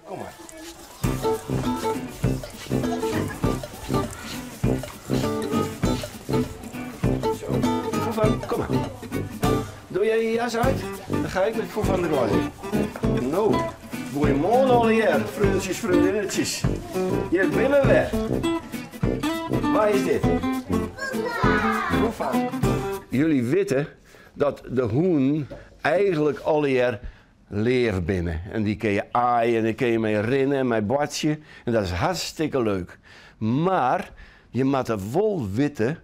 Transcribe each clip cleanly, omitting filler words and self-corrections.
Kom maar. Zo, Foefan, kom maar. Doe jij je jas uit? Dan ga ik met Foefan er gooien. Nou, goeiemorgen alweer, vriendjes, vriendinnetjes. Hier binnen weer. Waar is dit? Foefan. Jullie weten dat de hoen eigenlijk alweer leert binnen. En die kun je aaien en die kun je mee rennen en mee badje. En dat is hartstikke leuk. Maar je moet er wel weten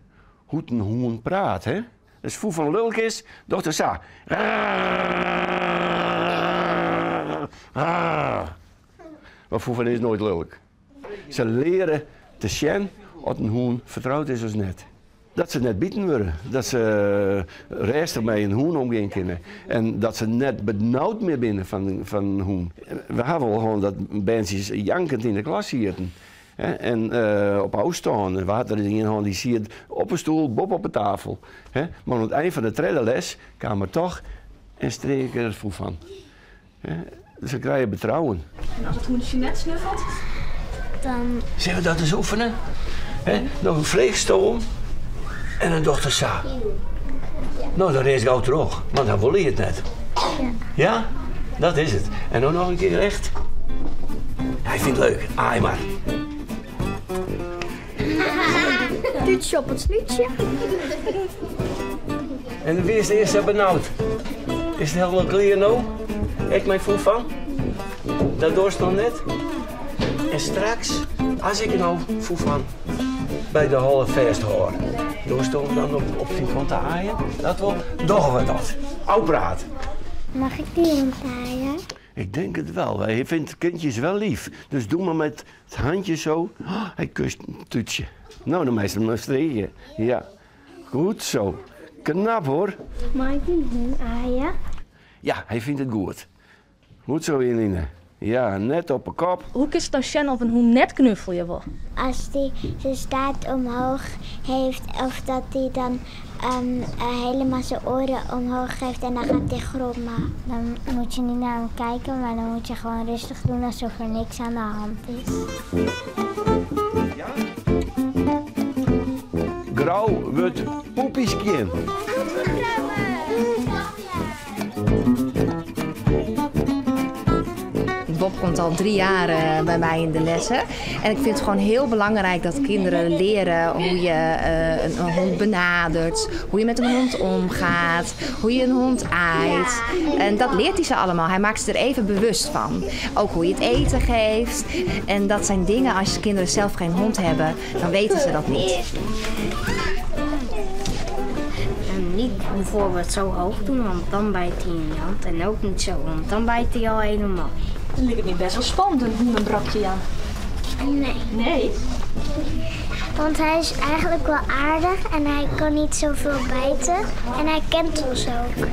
hoe een hoen praat, hè? Dus Foefan Lulkes, dochter Sa. Maar Foefan is nooit lulk. Ze leren te zien wat een hoen vertrouwd is als net. Dat ze net bieten worden, dat ze rustig met een hoen omgaan kunnen. En dat ze net benauwd meer binnen van een hoen. We hebben wel gewoon dat mensen jankend in de klas zitten. En op huis staan. We hadden er een die ziet op een stoel, Bob op de tafel. Maar aan het eind van de tweede les kwam er toch een streek er voet van. Dus ze krijgen betrouwen. En als het hoentje net snuffelt? Dan... Zullen we dat eens oefenen? Nog een vleegstoom en een dochter Sa. Nou, dan reis ik gauw terug, want dan wil je het net. Ja? Dat is het. En dan nog een keer recht. Hij vindt het leuk. Aai maar. Tuutje op het snoetje. En wie is de eerste benauwd? Is het helemaal clear nou? Ik mijn Foefan. Dat doorstaan net. En straks, als ik nou Foefan bij de Halle Fest hoor, doorstaan dan op die kant te aaien, dat wel, doen we dat. Oud praat. Mag ik die hond aaien? Ik denk het wel. Hij vindt kindjes wel lief. Dus doe maar met het handje zo. Oh, hij kust een toetje. Nou, dan meestal maar streken. Ja. Goed zo. Knap hoor. Mag ik die hond aaien? Ja, hij vindt het goed. Goed zo, Eline. Ja, net op een kop. Hoe is het dan Shen of een hoen net knuffel je wel? Als die zijn staart omhoog heeft of dat hij dan helemaal zijn oren omhoog heeft en dan gaat hij grommen. Dan moet je niet naar hem kijken, maar dan moet je gewoon rustig doen alsof er niks aan de hand is. Ja? Grauw wordt poepieskien. Bob komt al 3 jaar bij mij in de lessen. En ik vind het gewoon heel belangrijk dat kinderen leren hoe je een hond benadert, hoe je met een hond omgaat, hoe je een hond aait. En dat leert hij ze allemaal. Hij maakt ze er even bewust van. Ook hoe je het eten geeft. En dat zijn dingen, als kinderen zelf geen hond hebben, dan weten ze dat niet. En niet bijvoorbeeld zo hoog doen, want dan bijt hij in je hand. En ook niet zo, want dan bijt hij al helemaal. Dan lijkt het niet best wel spannend, een hoenenbrakje aan. Nee. Nee? Want hij is eigenlijk wel aardig en hij kan niet zoveel bijten. En hij kent ons ook.